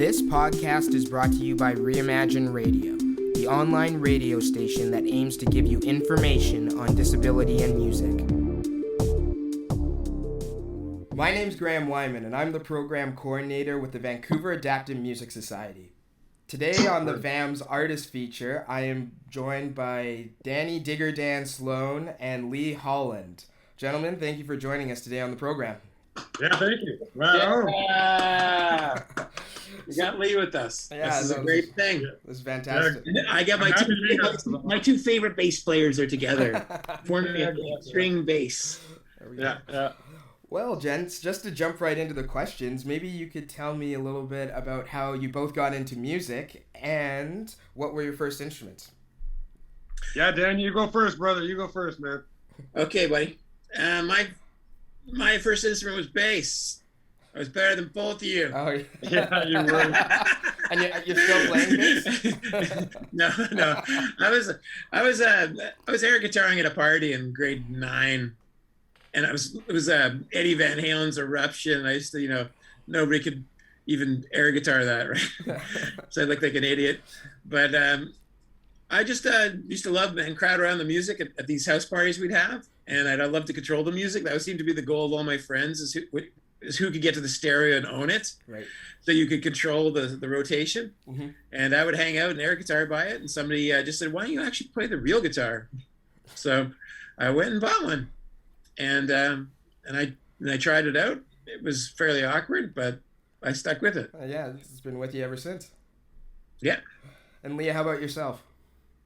This podcast is brought to you by Reimagine Radio, the online radio station that aims to give you information on disability and music. My name's Graham Wyman, and I'm the program coordinator with the Vancouver Adapted Music Society. Today on the VAMS Artist Feature, I am joined by Danny Digger Dan Sloan and Lee Holand. Gentlemen, thank you for joining us today on the program. Yeah, thank you. Right. We got Lee with us. Yeah, this is a great thing. This is fantastic. I got my two favorite bass players are together, forming a string bass. Yeah. Well, gents, just to jump right into the questions, maybe you could tell me a little bit about how you both got into music and what were your first instruments? Yeah, Dan, you go first, brother. You go first, man. Okay, buddy. My first instrument was bass. I was better than both of you. Oh, Yeah, you were. And you're still playing bass? No. I was air guitaring at a party in grade 9, and it was Eddie Van Halen's Eruption. I used to, nobody could even air guitar that, right? So I looked like an idiot. But I just used to love and crowd around the music at these house parties we'd have, and I'd love to control the music. That would seem to be the goal of all my friends, is who could get to the stereo and own it. Right. So you could control the rotation. Mm-hmm. And I would hang out and air guitar by it, and somebody just said, why don't you actually play the real guitar? So I went and bought one, and I tried it out. It was fairly awkward, but I stuck with it. Yeah, it's been with you ever since. Yeah. And Leah, how about yourself?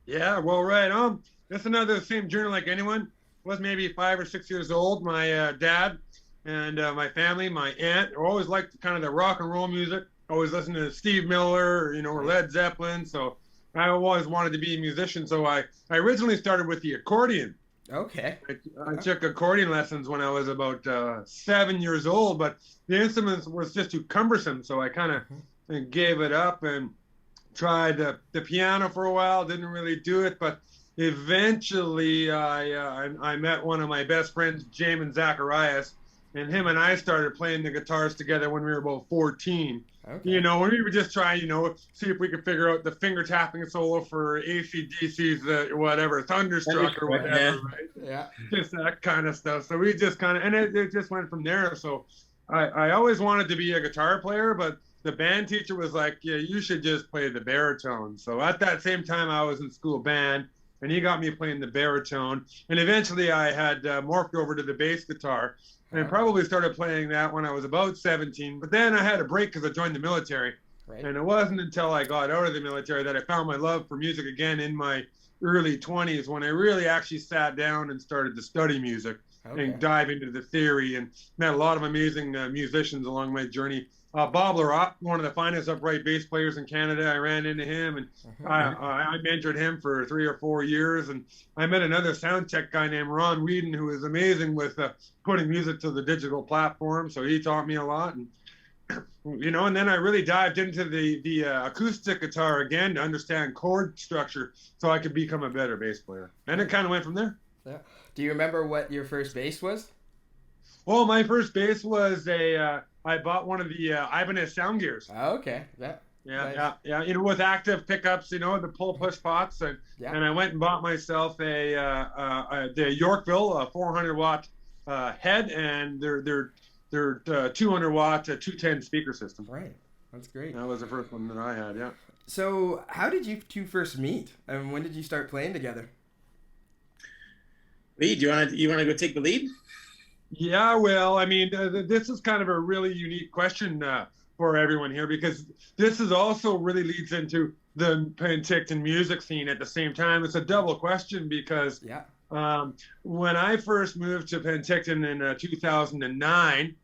Yeah, well, right on. That's another same journey like anyone. I was maybe 5 or 6 years old. My dad and my family, my aunt, always liked kind of the rock and roll music. Always listened to Steve Miller, or Led Zeppelin. So I always wanted to be a musician. So I originally started with the accordion. Okay. I took accordion lessons when I was about 7 years old, but the instruments was just too cumbersome. So I kind of gave it up and tried the piano for a while. Didn't really do it, but eventually I met one of my best friends, Jamin Zacharias, and him and I started playing the guitars together when we were about 14. Okay. When we would just try, see if we could figure out the finger tapping solo for AC/DC's Thunderstruck or whatever, right? Yeah. Just that kind of stuff. So we just kind of, and it just went from there. So I always wanted to be a guitar player, but the band teacher was like, yeah, you should just play the baritone. So at that same time, I was in school band, and he got me playing the baritone. And eventually I had morphed over to the bass guitar and probably started playing that when I was about 17. But then I had a break because I joined the military. Right. And it wasn't until I got out of the military that I found my love for music again in my early 20s, when I really actually sat down and started to study music and dive into the theory, and met a lot of amazing musicians along my journey. Bob Larotte, one of the finest upright bass players in Canada. I ran into him, and I mentored him for 3 or 4 years. And I met another sound tech guy named Ron Whedon, who is amazing with putting music to the digital platform. So he taught me a lot. And and then I really dived into the acoustic guitar again to understand chord structure, so I could become a better bass player. And it kind of went from there. Yeah. Do you remember what your first bass was? Well, my first bass was I bought one of the Ibanez sound gears. Oh, okay. Yeah. Yeah. With active pickups, the pull push pots, and I went and bought myself the Yorkville 400 watt head, and their 200 watt 210 speaker system. Right. That's great. That was the first one that I had. Yeah. So how did you two first meet, and when did you start playing together? Lee, do you want to go take the lead? Yeah, well, I mean, this is kind of a really unique question for everyone here, because this is also really leads into the Penticton music scene at the same time. It's a double question because when I first moved to Penticton in 2009,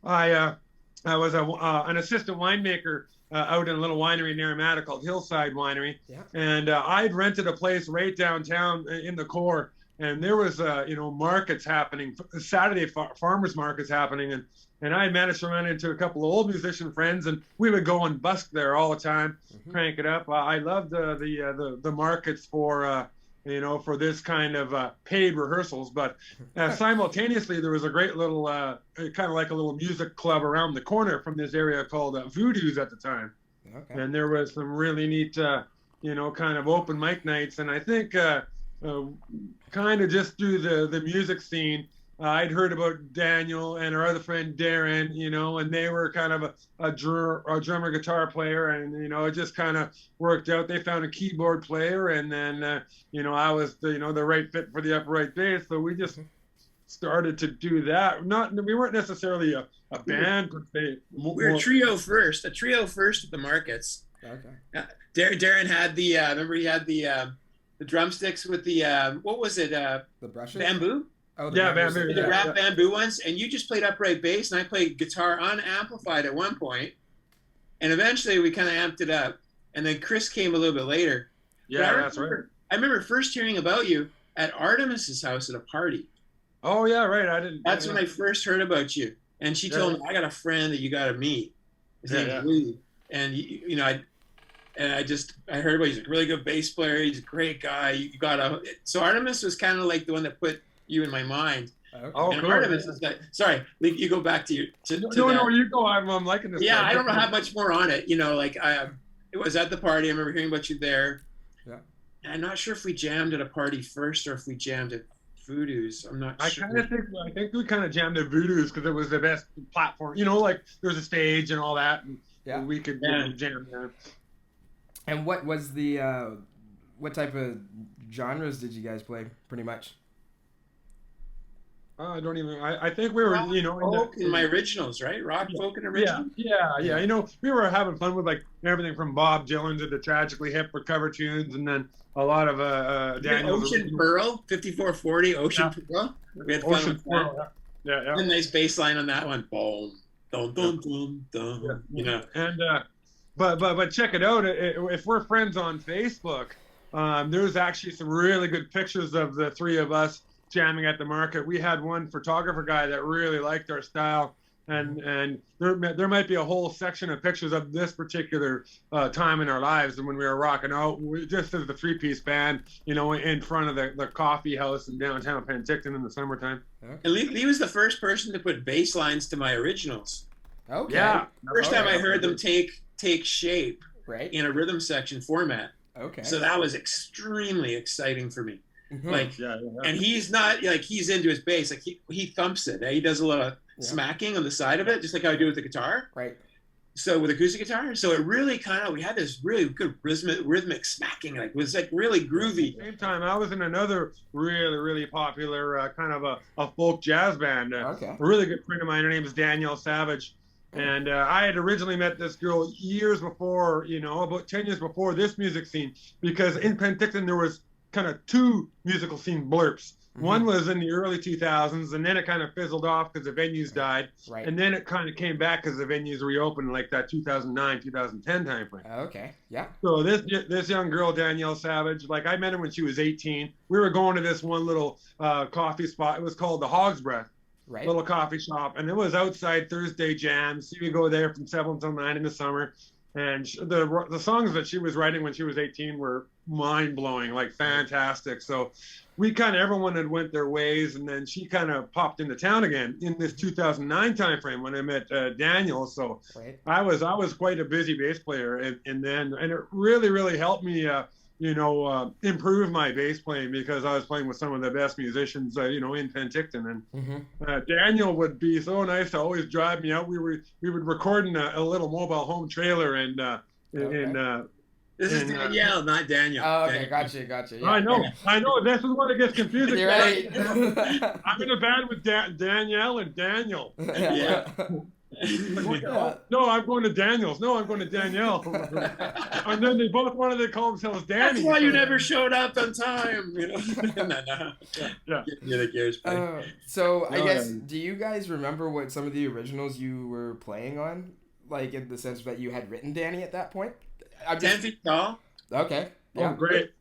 I was an assistant winemaker out in a little winery in Armada called Hillside Winery, and I'd rented a place right downtown in the core. And there was, markets happening, Saturday farmers markets happening, and I managed to run into a couple of old musician friends, and we would go and busk there all the time, crank it up. I loved the markets for for this kind of paid rehearsals, but simultaneously there was a great little kind of like a little music club around the corner from this area called Voodoo's at the time. Okay. And there was some really neat, kind of open mic nights. And I think kind of just through the music scene, I'd heard about Daniel and our other friend Darren, and they were kind of a drummer guitar player, and it just kind of worked out. They found a keyboard player, and then I was the right fit for the upright bass, so we just started to do that. We weren't necessarily a band per se. We were a trio first at the markets. Okay. Darren had the remember he had the drumsticks with the what was it? The brushes? Bamboo. Oh, Yeah, bamboo. bamboo. The Yeah, wrap bamboo ones, and you just played upright bass, and I played guitar unamplified at one point, and eventually we kind of amped it up, and then Chris came a little bit later. Yeah, that's right. I remember first hearing about you at Artemis's house at a party. Oh yeah, right. I didn't. That's when I first heard about you, and she told me, I got a friend that you got to meet. His name's Lee, and I heard about he's a really good bass player. He's a great guy. So Artemis was kind of like the one that put you in my mind. Okay. Oh, And cool. Artemis is like, sorry, Lee, you go back to your. No, you go. I'm liking this. Yeah, guy. I don't have much more on it. It was at the party. I remember hearing about you there. Yeah. And I'm not sure if we jammed at a party first or if we jammed at Voodoo's. I'm not sure. I think we kind of jammed at Voodoo's because it was the best platform. Like there's a stage and all that, and we could jam there. And what was the what type of genres did you guys play? Pretty much. I don't even. I think we were, folk in my originals, right? Rock, folk, and originals. Yeah. We were having fun with like everything from Bob Dylan to the Tragically Hip for cover tunes, and then a lot of Daniel's Ocean Pearl, 5440, Ocean Pearl. We had fun with that. Yeah. And nice bass line on that one. Boom, dum, dum, dum, dum. And but check it out. If we're friends on Facebook, there's actually some really good pictures of the three of us jamming at the market. We had one photographer guy that really liked our style, and there might be a whole section of pictures of this particular time in our lives and when we were rocking out, just as the three-piece band, in front of the coffee house in downtown Penticton in the summertime. Okay. And Lee was the first person to put bass lines to my originals. Okay. Yeah. First time I heard them take shape Right. in a rhythm section format. Okay. So that was extremely exciting for me. Mhm. And he's not like he's into his bass. Like he thumps it. He does a lot of smacking on the side of it, just like how I do with the guitar. Right. So with acoustic guitar, so it really we had this really good rhythmic smacking. Like it was like really groovy. At the same time, I was in another really, really popular kind of a folk jazz band. Okay. A really good friend of mine. Her name is Danielle Savage. And I had originally met this girl years before, about 10 years before this music scene, because in Penticton there was kind of two musical scene blurps. Mm-hmm. One was in the early 2000s, and then it kind of fizzled off because the venues died. Right. And then it kind of came back because the venues reopened like that 2009, 2010 timeframe. Okay. Yeah. So this young girl, Danielle Savage, like I met her when she was 18. We were going to this one little coffee spot. It was called the Hog's Breath. Right. Little coffee shop, and it was outside Thursday jams. She would go there from 7 until 9 in the summer, and the songs that she was writing when she was 18 were mind-blowing, like fantastic. So we kind of, everyone had went their ways, and then she kind of popped into town again in this 2009 timeframe when I met Daniel. So Right. I was quite a busy bass player, and it really helped me improve my bass playing, because I was playing with some of the best musicians, in Penticton. And Daniel would be so nice to always drive me out. We would record in a little mobile home trailer, and This is Danielle, not Daniel. Oh, okay. Gotcha. Yeah. I know. This is what it gets confusing. You're right. I'm in a band with Danielle and Daniel. Yeah. No, I'm going to Daniel's. No, I'm going to Danielle. And then they both wanted to call themselves Danny. That's why you never showed up on time. No. Yeah. Yeah, the gears. So I guess, do you guys remember what some of the originals you were playing on? Like in the sense that you had written Danny at that point? 10 Feet Tall. Okay. Yeah. Oh, great.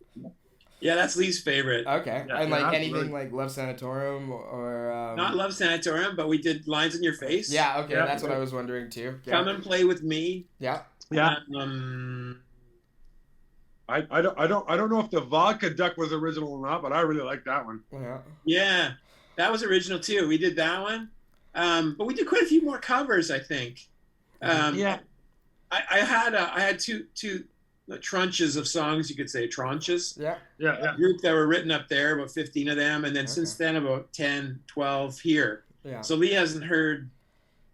Yeah, that's Lee's favorite. Okay. Yeah, and like absolutely. anything like Love Sanatorium or Not Love Sanatorium, but we did Lines in Your Face. Yeah, okay, Yeah. that's what I was wondering too. Yeah. Come and Play with Me. Yeah. Yeah. I I don't know if the Vodka Duck was original or not, but I really like that one. Yeah. Yeah, that was original too. We did that one. But we did quite a few more covers, I think. Yeah. I had two tranches of songs, you could say tranches. Yeah. Yeah. Group that were written up there, about 15 of them, and then Okay. since then about 10, 12 here. Yeah. So Lee hasn't heard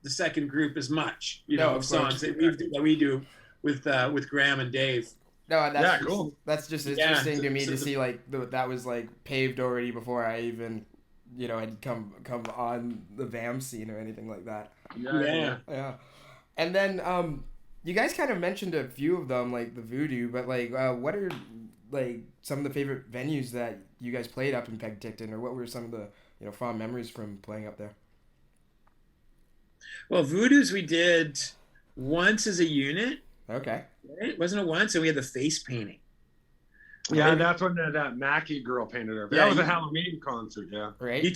the second group as much, you know, No, of of songs course. that we do with Graham and Dave. No, that's just, cool. That's just Yeah, interesting to me so to see like that was like paved already before I even, had come on the VAMS scene or anything like that. Yeah. Yeah. And then you guys kind of mentioned a few of them, like the Voodoo, but like what are like some of the favorite venues that you guys played up in Penticton, or what were some of the fond memories from playing up there? Well, Voodoo's we did once as a unit, Okay. right? Wasn't it once? And we had the face painting. Yeah, Right? that's when that Mackie girl painted her. Yeah, That was a you- Halloween concert. Yeah. Right. You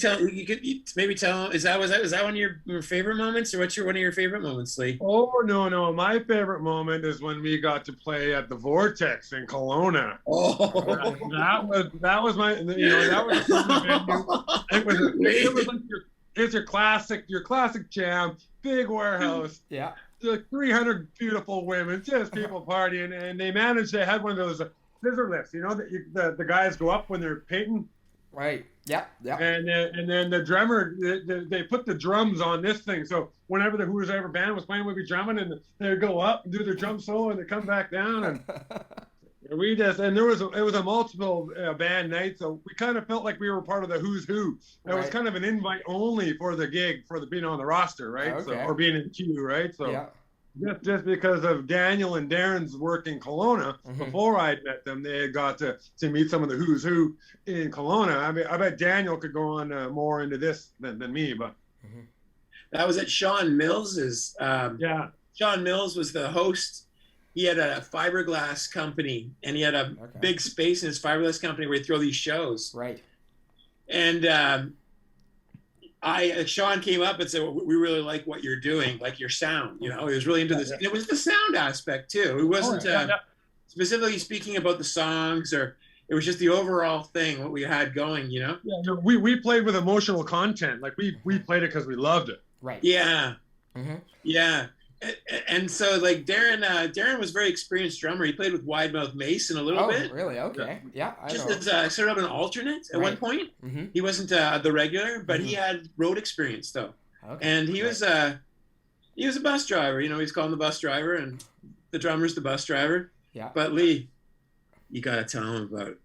maybe tell, is that one of your favorite moments, or what's one of your favorite moments, Lee? Oh no! My favorite moment is when we got to play at the Vortex in Kelowna. Oh, That was my that was a fun venue. It was like your classic jam, big warehouse, Yeah. like 300 beautiful women, just people partying, and they managed to have one of those scissor lifts, that the guys go up when they're painting, Right. Yeah. Yeah. and then the drummer, they put the drums on this thing, so whenever the whoever band was playing would be drumming, and they'd go up and do their drum solo, and they come back down, and it was a multiple band night, so we kind of felt like we were part of the who's who. It was Right. kind of an invite only for the gig, for the being on the roster, right? So, Okay. or being in the queue, right? So Yeah. just because of Daniel and Darren's work in Kelowna, Mhm. before I'd met them, they had got to meet some of the who's who in Kelowna. I mean, I bet Daniel could go on more into this than me, but that was at Sean Mills's. yeah. Sean Mills was the host. He had a fiberglass company, and he had a Okay. big space in his fiberglass company where he'd throw these shows. Right. And Sean came up and said, well, "We really like what you're doing, like your sound." He was really into this. And it was the sound aspect too. It wasn't specifically speaking about the songs, or it was just the overall thing, what we had going. Yeah, no, we played with emotional content. Like we played it because we loved it. Right. Yeah, Mhm. yeah. And so like Darren was a very experienced drummer. He played with Wide Mouth Mason a little Oh, bit, really? Okay. Yeah. I just know. as sort of an alternate at one Right. point. Mm-hmm. He wasn't the regular, but he had road experience though. Okay. And he was a bus driver. He's called the bus driver, and the drummer's the bus driver. Yeah. But Lee, you gotta tell him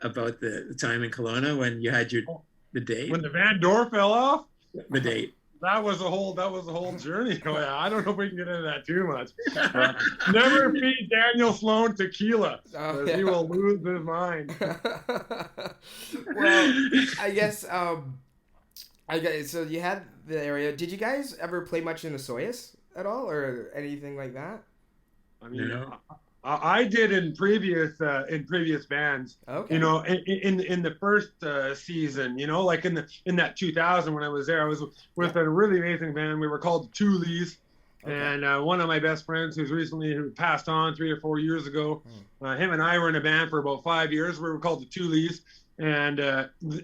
about the time in Kelowna when you had the date. When the van door fell off, The date. that was a whole journey. Oh, yeah, I don't know if we can get into that too much. Never feed Daniel Sloan tequila, Oh, 'cause he will lose his mind. Well, I guess so. You had the area. Did you guys ever play much in the Soyuz at all, or anything like that? I mean, No. I did in previous bands. Okay. In the first season, like in that 2000 when I was there, I was with a really amazing band. We were called the Toolies. Okay. And one of my best friends who passed on 3 or 4 years ago, him and I were in a band for about 5 years. We were called the Toolies. And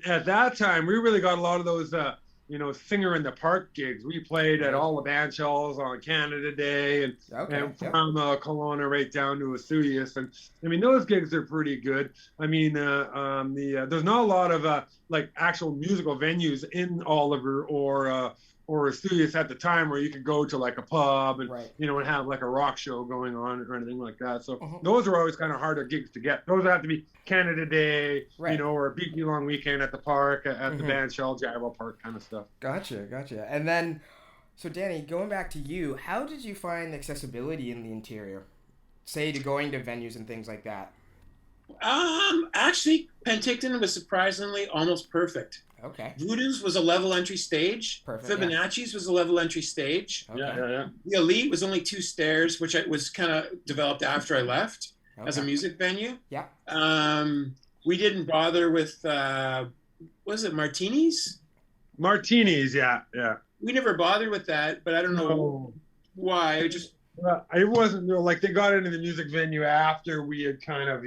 at that time, we really got a lot of those, singer in the park gigs. We played at all the band shells on Canada Day and from Kelowna right down to Osoyoos. And I mean, those gigs are pretty good. I mean, there's not a lot of like actual musical venues in Oliver or Osoyoos at the time where you could go to like a pub and and have like a rock show going on or anything like that. So those are always kind of harder gigs to get. Those have to be Canada Day, or a BT long weekend at the park, at the band shell, Jaguar Park kind of stuff. Gotcha. And then, so Danny, going back to you, how did you find accessibility in the interior? Say to going to venues and things like that. Actually, Penticton was surprisingly almost perfect. Okay. Voodoo's was a level entry stage. Perfect. Fibonacci's was a level entry stage. Okay. Yeah. The Elite was only 2 stairs, which was kind of developed after I left as a music venue. Yeah. We didn't bother with, was it Martini's? Martinis, yeah. We never bothered with that, but I don't know why. It just it wasn't like they got into the music venue after we had kind of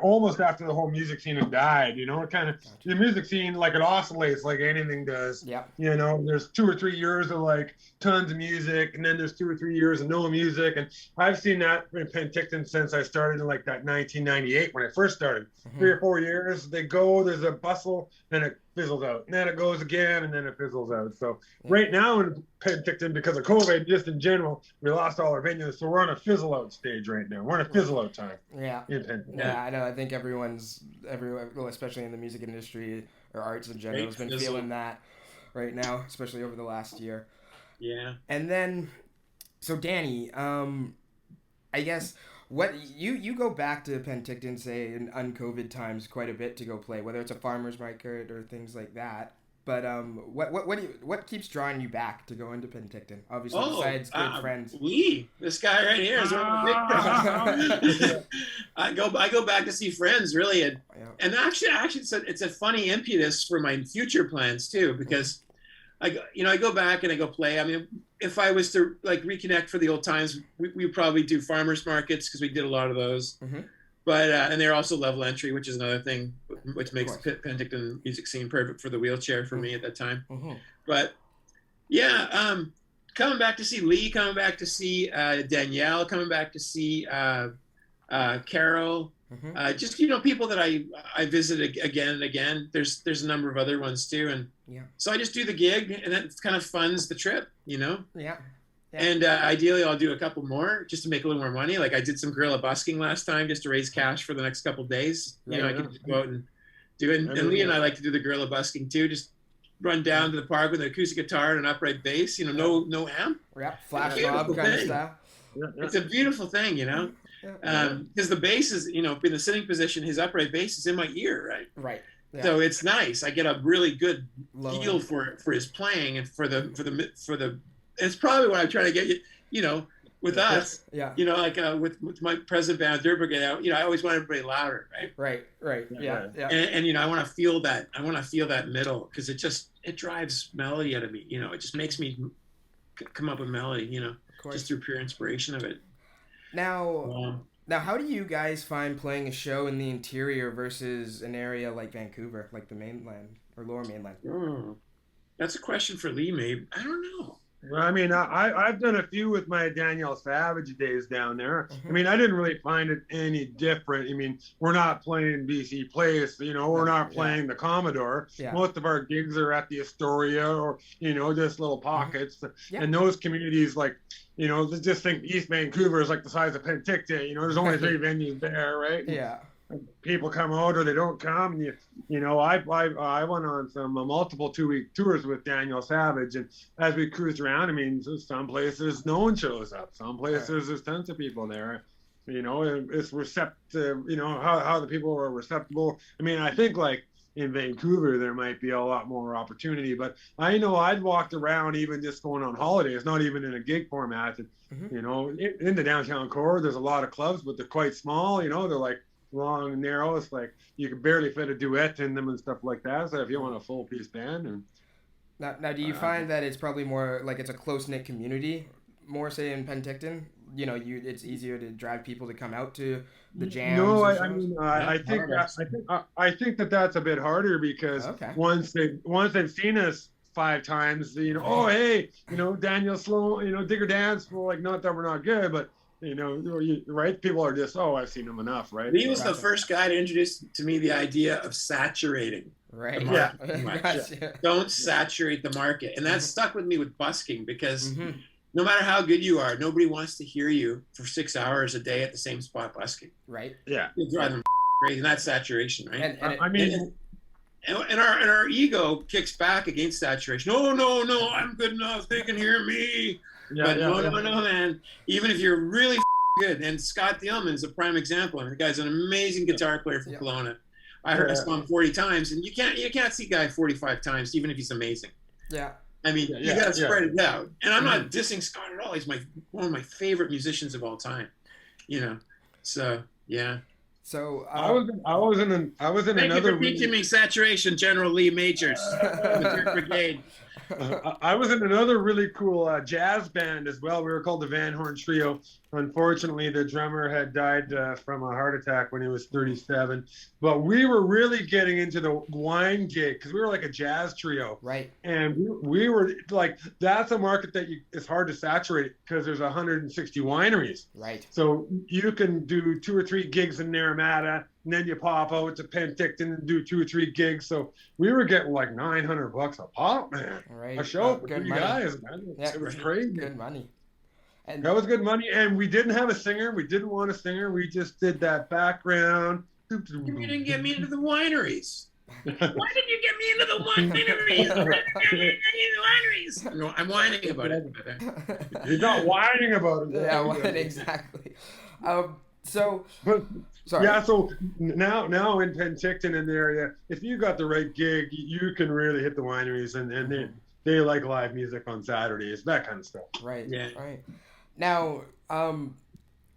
almost after the whole music scene had died. You know, it kind of the music scene, like, it oscillates like anything does. Yeah. You know, there's 2 or 3 years of like tons of music, and then there's 2 or 3 years of no music. And I've seen that in Penticton since I started in like that 1998 when I first started. 3 or 4 years, they go, there's a bustle, then it fizzles out, and then it goes again, and then it fizzles out. So right now in Penticton, because of COVID, just in general, we lost all our venues, so we're on a fizzle out stage right now. We're on a fizzle out time. Yeah. I know. I think everyone, well, especially in the music industry or arts in general, has been feeling that right now, especially over the last year. Yeah. And then, so Danny, I guess what you go back to Penticton, say in un-COVID times, quite a bit to go play, whether it's a farmer's market or things like that. But what keeps drawing you back to go into Penticton? Obviously, besides good friends. This guy right here is one of the big I go back to see friends, really, and actually it's a funny impetus for my future plans too, because I go back and I go play. I mean, if I was to like reconnect for the old times, we probably do farmers markets because we did a lot of those. Mm-hmm. But and they're also level entry, which is another thing, which makes Penticton music scene perfect for the wheelchair for me at that time. Mm-hmm. But yeah, coming back to see Lee, coming back to see Danielle, coming back to see Carol, just people that I visited again and again. There's a number of other ones too, and so I just do the gig, and that kind of funds the trip, Yeah. And ideally, I'll do a couple more just to make a little more money. Like I did some guerrilla busking last time just to raise cash for the next couple of days. I can just go out and do it. And Lee and I like to do the guerrilla busking too. Just run down to the park with an acoustic guitar and an upright bass. No amp. Yeah, flash mob kind of stuff. It's a beautiful thing, because the bass is, in the sitting position, his upright bass is in my ear, right? Right. Yeah. So it's nice. I get a really good feel for his playing and for the. It's probably what I'm trying to get you, with us. Yeah. With my present band, Dirt Brigade, I always want everybody louder, right? Right. Yeah. And I want to feel that. I want to feel that middle because it drives melody out of me. It just makes me come up with melody. Just through pure inspiration of it. Now, how do you guys find playing a show in the interior versus an area like Vancouver, like the mainland or Lower Mainland? That's a question for Lee, maybe. I don't know. Well, I mean, I've done a few with my Danielle Savage days down there. I mean, I didn't really find it any different. I mean, we're not playing BC Place, we're not playing the Commodore. Yeah. Most of our gigs are at the Astoria or, just little pockets. And those communities, like, just think East Vancouver is like the size of Penticton. There's only 3 venues there, right? Yeah. People come out or they don't come. I went on some multiple 2-week tours with Danielle Savage, and as we cruised around, I mean, some places no one shows up. Some places there's tons of people there. It's receptive. How the people are receptible. I mean, I think like in Vancouver there might be a lot more opportunity, but I know I'd walked around even just going on holidays, not even in a gig format. And, in the downtown core, there's a lot of clubs, but they're quite small. They're like long and narrow. It's like you can barely fit a duet in them and stuff like that. So if you want a full piece band, and now do you find that it's probably more like it's a close knit community, more say in Penticton? It's easier to drive people to come out to the jams. No, I think that's a bit harder because once they've seen us 5 times, oh hey, Daniel Sloan, Digger Dance. Well, like not that we're not good, but. Right? People are just, I've seen him enough, right? He was the first guy to introduce to me the idea of saturating. Right. Gotcha. Don't saturate the market. And that stuck with me with busking because no matter how good you are, nobody wants to hear you for 6 hours a day at the same spot busking. Right. Yeah. You drive them crazy. And that's saturation, right? And our ego kicks back against saturation. No, I'm good enough. They can hear me. No, man. Even if you're really good, and Scott Thielman is a prime example. I mean, the guy's an amazing guitar player from Kelowna. I saw him 40 times, and you can't see a guy 45 times, even if he's amazing. Yeah. I mean, you got to spread it out. And I'm not dissing Scott at all. He's one of my favorite musicians of all time. So yeah. So I was in Thank another. You for teaching me saturation, General Lee Majors, the Dirt Brigade. I was in another really cool jazz band as well. We were called the Van Horn Trio. Unfortunately, the drummer had died from a heart attack when he was 37. But we were really getting into the wine gig because we were like a jazz trio. Right. And we were like, that's a market that it's hard to saturate because there's 160 wineries. Right. So you can do 2 or 3 gigs in Naramata, and then you pop out to Penticton and do 2 or 3 gigs. So we were getting like $900 a pop, man. Right. A show for good 3 money. guys, man. Yeah, It was crazy. Good money. And That was good money. And we didn't have a singer. We didn't want a singer. We just did that background. You didn't get me into the wineries. Why didn't you get me into the wineries? No, I'm whining about it. He's not whining about it. yeah, well, exactly. So But sorry. yeah, so now in Penticton in the area, if you got the right gig, you can really hit the wineries, and they like live music on Saturdays, that kind of stuff. Right. Yeah. Right. Now,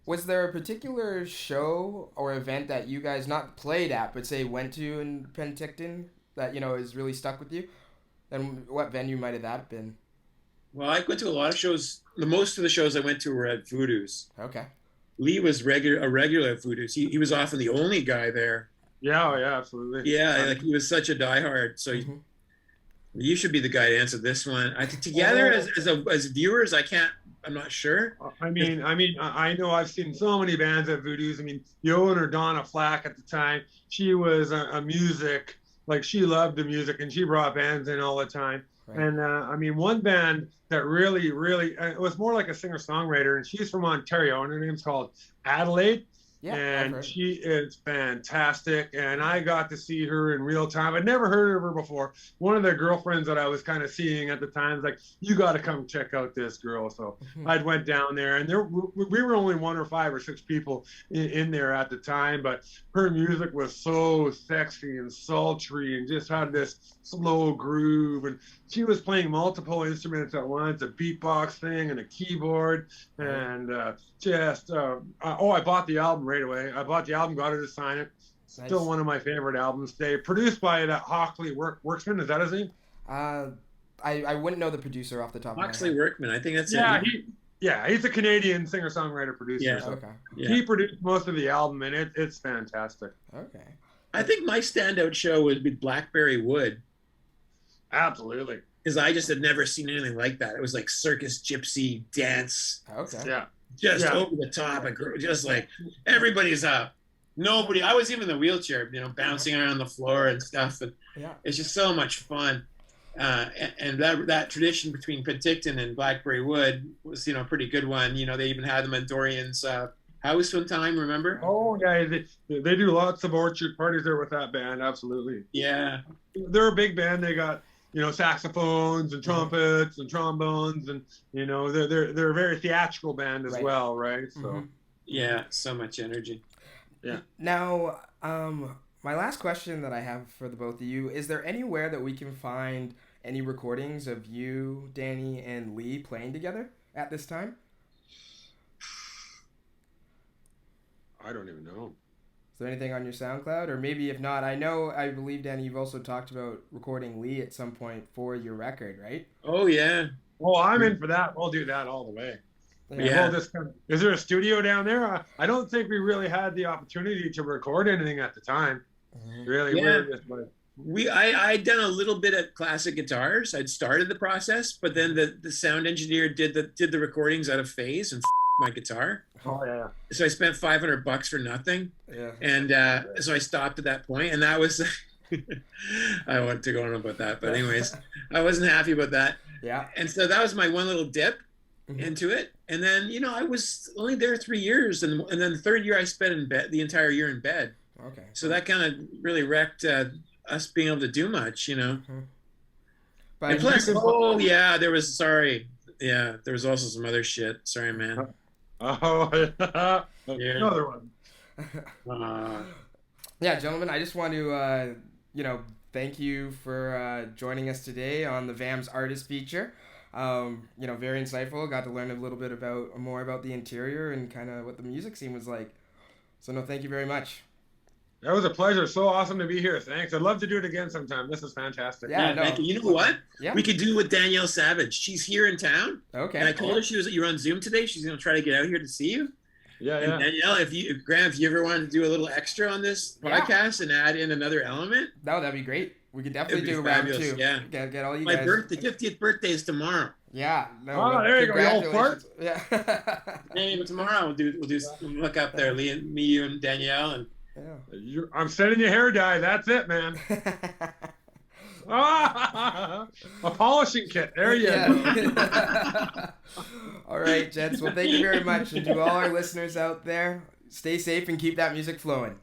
was there a particular show or event that you guys not played at, but say went to in Penticton that is really stuck with you? And what venue might have that been? Well, I went to a lot of shows. Most of the shows I went to were at Voodoo's. Okay. Lee was a regular at Voodoo's. He was often the only guy there. Yeah, yeah, absolutely. Yeah, like he was such a diehard. So Mhm. you should be the guy to answer this one. I think together as viewers, I'm not sure. I mean, I know I've seen so many bands at Voodoo's. I mean, the owner, Donna Flack, at the time, she was a music, like she loved the music, and she brought bands in all the time. Right. And I mean, one band that really, it was more like a singer-songwriter, and she's from Ontario, and her name's called Adelaide. Yeah. I've And heard. she is fantastic, and I got to see her in real time. I'd never heard of her before. One of the girlfriends that I was kind of seeing at the time was like, you got to come check out this girl. So Mhm. I went down there, and we were only 1 or 5 or 6 people in there at the time, but her music was so sexy and sultry and just had this slow groove, and she was playing multiple instruments at once, a beatbox thing and a keyboard, and I bought the album right away. I bought the album, got her to sign it. Still Nice. one of my favorite albums today. Produced by that Hockley Worksman. Is that his name? I wouldn't know the producer off the top of my Moxley head. Workman, I think that's Yeah, it. he's a Canadian singer-songwriter producer. Yeah. So Okay. Yeah. he produced most of the album, and it's fantastic. Okay. I think my standout show would be Blackberry Wood, Absolutely. because I just had never seen anything like that. It was like circus gypsy dance, Okay. Yeah. just Yeah. over the top, just like everybody's up. Nobody. I was even in the wheelchair, bouncing around the floor and stuff. And Yeah. it's just so much fun. And that tradition between Penticton and Blackberry Wood was, a pretty good one. They even had the Mentorians house one time. Remember? Oh yeah, they do lots of orchard parties there with that band. Absolutely. Yeah. They're a big band. They got saxophones and trumpets and trombones, and they're a very theatrical band as Right. well, right? So Mhm. Yeah. So much energy. Now, my last question that I have for the both of you, is there anywhere that we can find any recordings of you, Danny, and Lee playing together at this time? I don't even know. Is there anything on your SoundCloud? Or maybe if not, I believe, Danny, you've also talked about recording Lee at some point for your record, right? Oh yeah. Well, I'm in for that. We'll do that all the way. Yeah. Is there a studio down there? I don't think we really had the opportunity to record anything at the time. Really, Yeah. we're just like, I'd done a little bit of classic guitars. I'd started the process, but then the sound engineer did the recordings out of phase and my guitar. oh yeah. So I spent $500 for nothing, Yeah. and so I stopped at that point, and that was. I want to go on about that, but anyways, I wasn't happy about that, Yeah. and so that was my one little dip Mhm. into it, and then I was only there 3 years, and then the third year I spent in bed, the entire year in bed. Okay. So that kind of really wrecked us being able to do much, But And plus, you can- there was also some other shit. Sorry, man. Oh yeah. Yeah. Another one. Yeah, gentlemen, I just want to, thank you for joining us today on the VAMS artist feature. Very insightful. Got to learn a little bit more about the interior and kind of what the music scene was like. So, no, thank you very much. That was a pleasure. So awesome to be here. Thanks. I'd love to do it again sometime. This is fantastic. Yeah, no. Thank you. You know what? Yeah. We could do with Danielle Savage. She's here in town. Okay. And I told her you're on Zoom today. She's going to try to get out here to see you. Yeah, And Danielle, Graham, if you ever wanted to do a little extra on this podcast and add in another element, no, that'd be great. We could definitely do fabulous. round 2. Yeah. Get all you my guys. The 50th birthday is tomorrow. Yeah. No, oh, there you go, you old flirt. Yeah. Maybe tomorrow we'll look up there, me, you, and Danielle, and I'm sending you hair dye. That's it, man. A polishing kit. There you go. All right, gents. Well, thank you very much. And to all our listeners out there, stay safe and keep that music flowing.